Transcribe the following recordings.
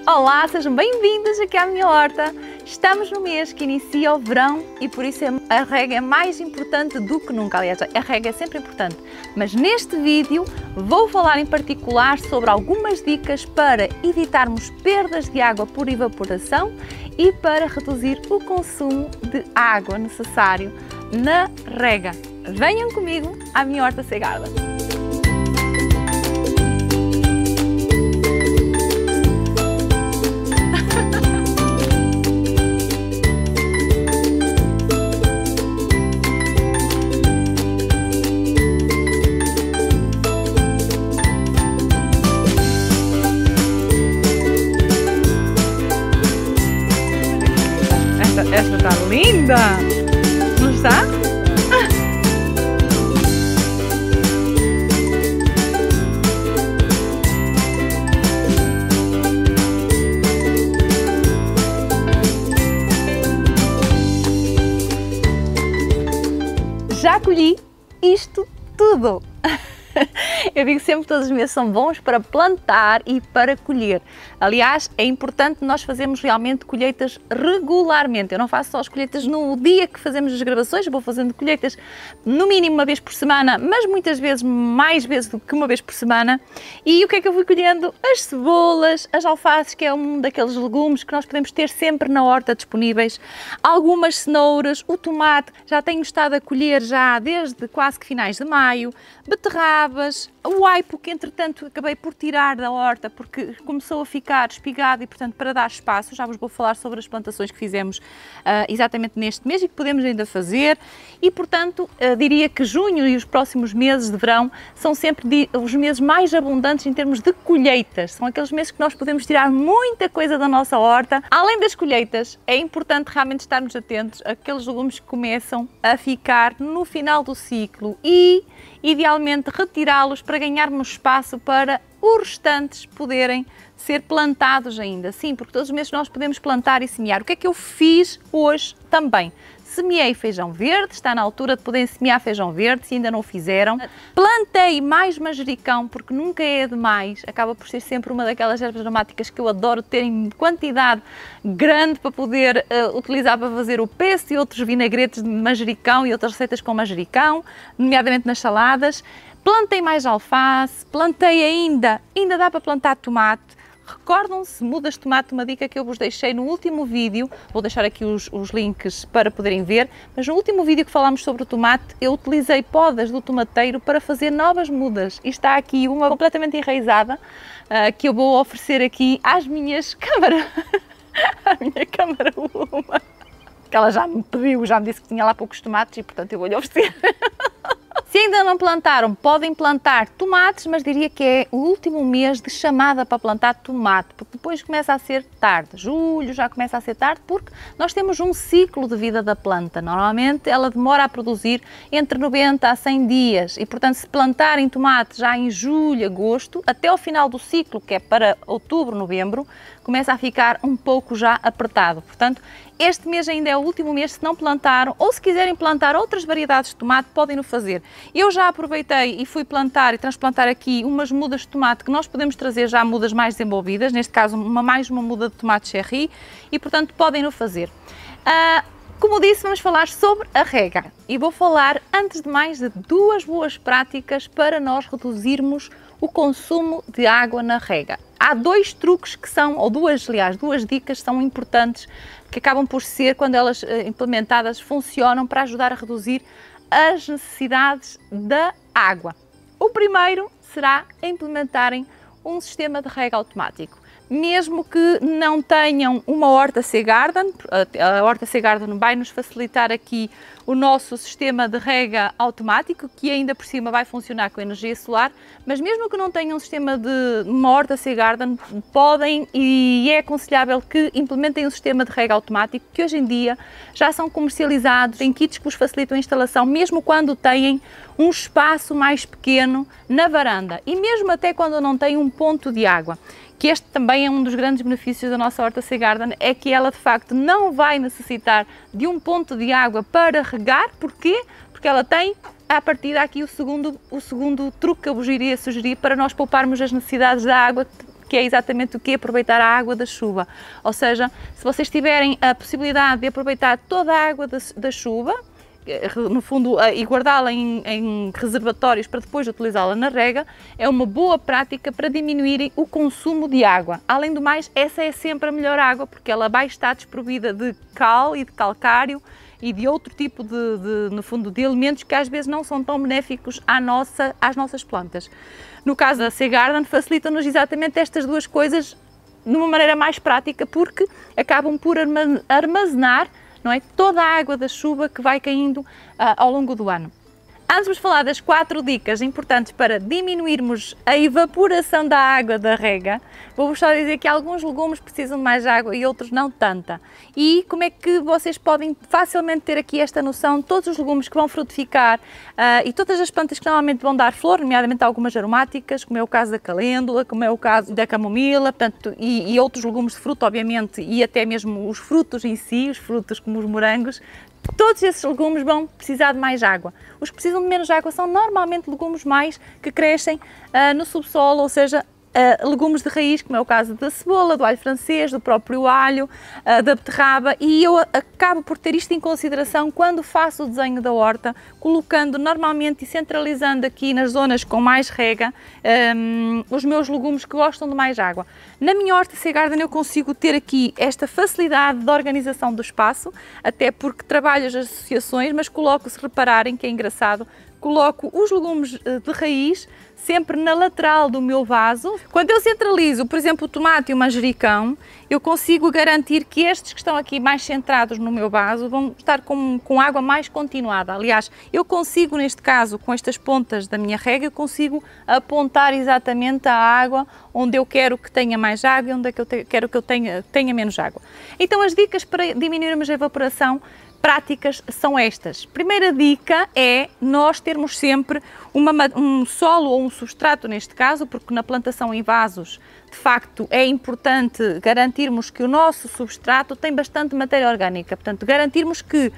Olá, sejam bem-vindos aqui à minha horta. Estamos no mês que inicia o verão e por isso a rega é mais importante do que nunca. Aliás, a rega é sempre importante, mas neste vídeo vou falar em particular sobre algumas dicas para evitarmos perdas de água por evaporação e para reduzir o consumo de água necessário na rega. Venham comigo à minha horta Segarden. Esta está linda, não está? Já colhi isto tudo! Eu digo sempre que todos os meses são bons para plantar e para colher. Aliás, é importante nós fazermos realmente colheitas regularmente. Eu não faço só as colheitas no dia que fazemos as gravações, eu vou fazendo colheitas no mínimo uma vez por semana, mas muitas vezes mais vezes do que uma vez por semana. E o que é que eu fui colhendo? As cebolas, as alfaces, que é um daqueles legumes que nós podemos ter sempre na horta disponíveis, algumas cenouras, o tomate, já tenho estado a colher já desde quase que finais de maio, beterrabas, o aipo, que entretanto acabei por tirar da horta porque começou a ficar espigado e portanto para dar espaço, já vos vou falar sobre as plantações que fizemos exatamente neste mês e que podemos ainda fazer e portanto diria que junho e os próximos meses de verão são sempre os meses mais abundantes em termos de colheitas, são aqueles meses que nós podemos tirar muita coisa da nossa horta. Além das colheitas, é importante realmente estarmos atentos àqueles legumes que começam a ficar no final do ciclo e idealmente retirá-los para ganharmos espaço para os restantes poderem ser plantados ainda. Sim, porque todos os meses nós podemos plantar e semear. O que é que eu fiz hoje também? Semeei feijão verde, está na altura de poderem semear feijão verde, se ainda não o fizeram. Plantei mais manjericão, porque nunca é demais, acaba por ser sempre uma daquelas ervas aromáticas que eu adoro ter em quantidade grande para poder utilizar para fazer o pesto e outros vinagretes de manjericão e outras receitas com manjericão, nomeadamente nas saladas. Plantei mais alface, plantei ainda dá para plantar tomate. Recordam-se, mudas de tomate, uma dica que eu vos deixei no último vídeo, vou deixar aqui os links para poderem ver, mas no último vídeo que falámos sobre o tomate, eu utilizei podas do tomateiro para fazer novas mudas e está aqui uma completamente enraizada, que eu vou oferecer aqui às minhas câmaras, à minha câmara uma, que ela já me pediu, já me disse que tinha lá poucos tomates e portanto eu vou-lhe oferecer. Se ainda não plantaram, podem plantar tomates, mas diria que é o último mês de chamada para plantar tomate, porque depois começa a ser tarde. Julho já começa a ser tarde porque nós temos um ciclo de vida da planta. Normalmente ela demora a produzir entre 90 a 100 dias e, portanto, se plantarem tomate já em julho, agosto, até ao final do ciclo, que é para outubro, novembro, começa a ficar um pouco já apertado. Portanto, este mês ainda é o último mês, se não plantaram, ou se quiserem plantar outras variedades de tomate, podem-no fazer. Eu já aproveitei e fui plantar e transplantar aqui umas mudas de tomate que nós podemos trazer já mudas mais desenvolvidas, neste caso mais uma muda de tomate cherry, e portanto podem-no fazer. Como disse, vamos falar sobre a rega e vou falar, antes de mais, de duas boas práticas para nós reduzirmos o consumo de água na rega. Há dois truques que são, ou duas dicas que são importantes, que acabam por ser, quando elas implementadas, funcionam para ajudar a reduzir as necessidades da água. O primeiro será implementarem um sistema de rega automático. Mesmo que não tenham uma horta Segarden, a horta Segarden vai nos facilitar aqui o nosso sistema de rega automático, que ainda por cima vai funcionar com energia solar, mas mesmo que não tenham um sistema de uma horta Segarden, podem e é aconselhável que implementem um sistema de rega automático, que hoje em dia já são comercializados em kits que vos facilitam a instalação, mesmo quando têm um espaço mais pequeno na varanda e mesmo até quando não têm um ponto de água. Que este também é um dos grandes benefícios da nossa horta Segarden, é que ela de facto não vai necessitar de um ponto de água para regar. Porquê? Porque ela tem, a partir daqui, o segundo truque que eu vos iria sugerir para nós pouparmos as necessidades da água que é exatamente o que é aproveitar a água da chuva. Ou seja, se vocês tiverem a possibilidade de aproveitar toda a água da chuva, no fundo, e guardá-la em reservatórios para depois utilizá-la na rega, é uma boa prática para diminuírem o consumo de água. Além do mais, essa é sempre a melhor água, porque ela vai estar desprovida de cal e de calcário e de outro tipo no fundo, de elementos que às vezes não são tão benéficos às nossas plantas. No caso da Seagarden, facilita-nos exatamente estas duas coisas de uma maneira mais prática, porque acabam por armazenar, não é, toda a água da chuva que vai caindo ao longo do ano. Antes de vos falar das 4 dicas importantes para diminuirmos a evaporação da água da rega, vou-vos só dizer que alguns legumes precisam de mais água e outros não tanta. E como é que vocês podem facilmente ter aqui esta noção? Todos os legumes que vão frutificar e todas as plantas que normalmente vão dar flor, nomeadamente algumas aromáticas, como é o caso da calêndula, como é o caso da camomila, portanto, e outros legumes de fruto, obviamente, e até mesmo os frutos em si, os frutos como os morangos, todos esses legumes vão precisar de mais água. Os que precisam de menos água são normalmente legumes mais que crescem no subsolo, ou seja, legumes de raiz, como é o caso da cebola, do alho francês, do próprio alho, da beterraba, e eu acabo por ter isto em consideração quando faço o desenho da horta, colocando normalmente e centralizando aqui nas zonas com mais rega os meus legumes que gostam de mais água. Na minha horta Seagarden eu consigo ter aqui esta facilidade de organização do espaço, até porque trabalho as associações, mas coloco, se repararem que é engraçado, coloco os legumes de raiz sempre na lateral do meu vaso. Quando eu centralizo, por exemplo, o tomate e o manjericão, eu consigo garantir que estes que estão aqui mais centrados no meu vaso vão estar com água mais continuada. Aliás, eu consigo, neste caso, com estas pontas da minha rega, eu consigo apontar exatamente a água onde eu quero que tenha mais água e onde é que eu quero que eu tenha menos água. Então, as dicas para diminuirmos a evaporação práticas são estas. Primeira dica é nós termos sempre um solo ou um substrato, neste caso, porque na plantação em vasos, de facto, é importante garantirmos que o nosso substrato tem bastante matéria orgânica. Portanto, garantirmos que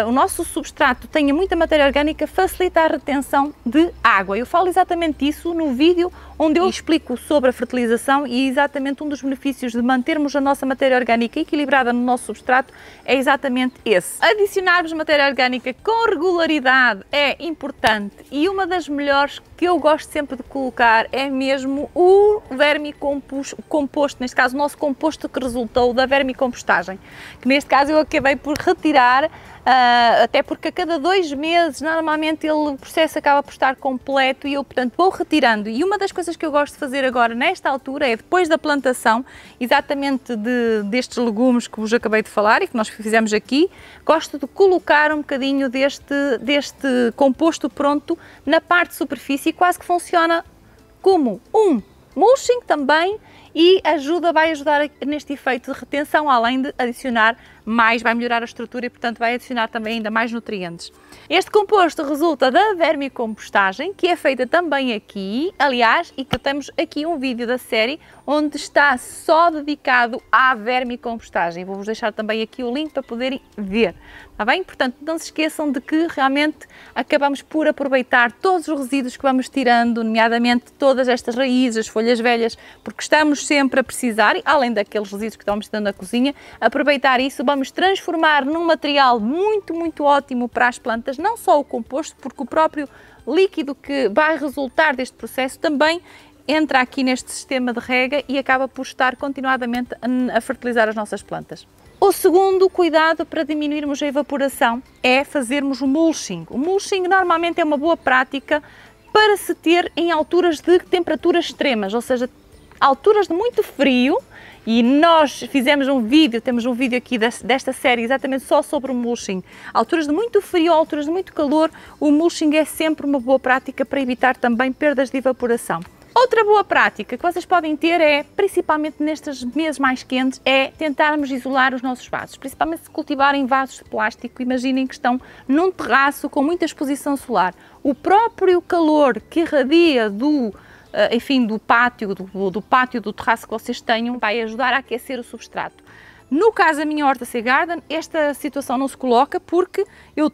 o nosso substrato tenha muita matéria orgânica facilita a retenção de água. Eu falo exatamente isso no vídeo onde eu explico sobre a fertilização e exatamente um dos benefícios de mantermos a nossa matéria orgânica equilibrada no nosso substrato é exatamente esse. Adicionarmos matéria orgânica com regularidade é importante e uma das melhores que eu gosto sempre de colocar é mesmo o vermicomposto, neste caso o nosso composto que resultou da vermicompostagem, que neste caso eu acabei por retirar, até porque a cada 2 meses normalmente o processo acaba por estar completo e eu, portanto, vou retirando. E uma das coisas que eu gosto de fazer agora nesta altura é, depois da plantação, exatamente destes legumes que vos acabei de falar e que nós fizemos aqui, gosto de colocar um bocadinho deste composto pronto na parte de superfície e quase que funciona como um mulching também e vai ajudar neste efeito de retenção, além de adicionar mais, vai melhorar a estrutura e, portanto, vai adicionar também ainda mais nutrientes. Este composto resulta da vermicompostagem, que é feita também aqui, aliás, e que temos aqui um vídeo da série onde está só dedicado à vermicompostagem. Vou-vos deixar também aqui o link para poderem ver, está bem? Portanto, não se esqueçam de que realmente acabamos por aproveitar todos os resíduos que vamos tirando, nomeadamente todas estas raízes, as folhas velhas, porque estamos sempre a precisar, além daqueles resíduos que estamos tirando na cozinha, aproveitar isso, vamos transformar num material muito, muito ótimo para as plantas, não só o composto, porque o próprio líquido que vai resultar deste processo também entra aqui neste sistema de rega e acaba por estar continuadamente a fertilizar as nossas plantas. O segundo cuidado para diminuirmos a evaporação é fazermos o mulching. O mulching normalmente é uma boa prática para se ter em alturas de temperaturas extremas, ou seja, alturas de muito frio, e nós fizemos um vídeo, temos um vídeo aqui desta série exatamente só sobre o mulching. Alturas de muito frio, alturas de muito calor, o mulching é sempre uma boa prática para evitar também perdas de evaporação. Outra boa prática que vocês podem ter é, principalmente nestes meses mais quentes, é tentarmos isolar os nossos vasos, principalmente se cultivarem vasos de plástico. Imaginem que estão num terraço com muita exposição solar. O próprio calor que irradia do pátio do terraço que vocês tenham vai ajudar a aquecer o substrato. No caso da minha horta Sea Garden, esta situação não se coloca porque eu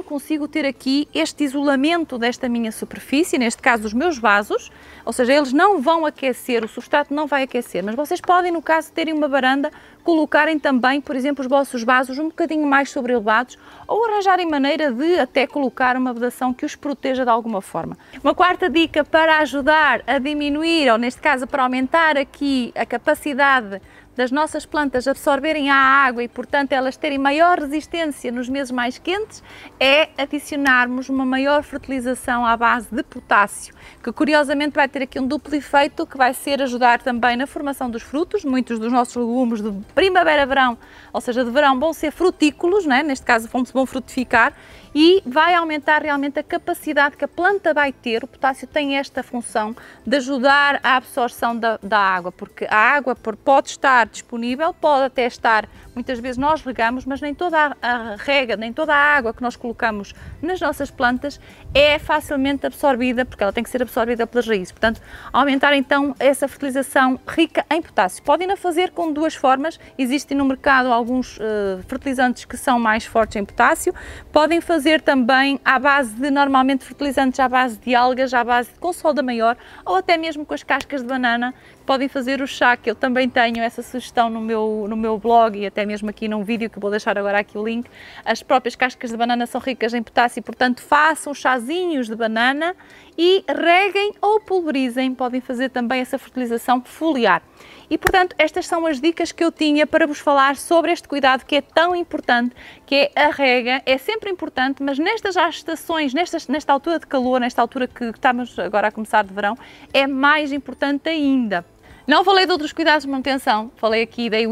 consigo ter aqui este isolamento desta minha superfície, neste caso os meus vasos, ou seja, eles não vão aquecer, o substrato não vai aquecer, mas vocês podem, no caso de terem uma varanda, colocarem também, por exemplo, os vossos vasos um bocadinho mais sobrelevados ou arranjarem maneira de até colocar uma vedação que os proteja de alguma forma. Uma quarta dica para ajudar a diminuir, ou neste caso para aumentar aqui a capacidade das nossas plantas absorverem a água e, portanto, elas terem maior resistência nos meses mais quentes, é adicionarmos uma maior fertilização à base de potássio, que curiosamente vai ter aqui um duplo efeito, que vai ser ajudar também na formação dos frutos. Muitos dos nossos legumes de primavera-verão, ou seja, de verão, vão ser frutícolos, né? Neste caso vão frutificar, e vai aumentar realmente a capacidade que a planta vai ter. O potássio tem esta função de ajudar a absorção da água, porque a água pode estar disponível, pode até estar, muitas vezes nós regamos, mas nem toda a rega, nem toda a água que nós colocamos nas nossas plantas é facilmente absorvida, porque ela tem que ser absorvida pelas raízes. Portanto, aumentar então essa fertilização rica em potássio. Podem-na fazer com duas formas. Existem no mercado alguns fertilizantes que são mais fortes em potássio. Podem fazer também à base de, normalmente, fertilizantes à base de algas, à base de consolda maior, ou até mesmo com as cascas de banana. Podem fazer o chá, que eu também tenho essa sugestão no meu blog e até mesmo aqui num vídeo que vou deixar agora aqui o link. As próprias cascas de banana são ricas em potássio, portanto façam chazinhos de banana e reguem ou pulverizem. Podem fazer também essa fertilização foliar. E portanto estas são as dicas que eu tinha para vos falar sobre este cuidado que é tão importante, que é a rega. É sempre importante, mas nestas estações, nesta altura de calor, nesta altura que estamos agora a começar de verão, é mais importante ainda. Não falei de outros cuidados de manutenção, falei aqui, dei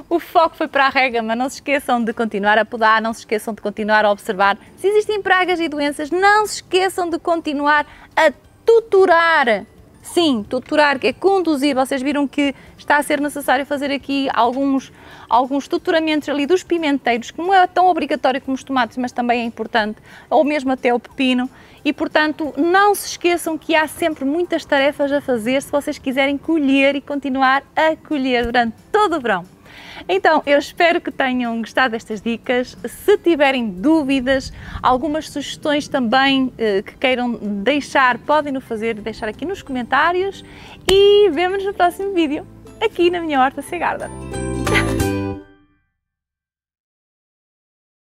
o foco foi para a rega, mas não se esqueçam de continuar a podar, não se esqueçam de continuar a observar. Se existem pragas e doenças, não se esqueçam de continuar a tutorar. Sim, tutorar, que é conduzir. Vocês viram que está a ser necessário fazer aqui alguns tutoramentos ali dos pimenteiros, que não é tão obrigatório como os tomates, mas também é importante, ou mesmo até o pepino. E, portanto, não se esqueçam que há sempre muitas tarefas a fazer se vocês quiserem colher e continuar a colher durante todo o verão. Então, eu espero que tenham gostado destas dicas. Se tiverem dúvidas, algumas sugestões também que queiram deixar, podem-no fazer, deixar aqui nos comentários e vemo-nos no próximo vídeo, aqui na minha horta Sea Garden.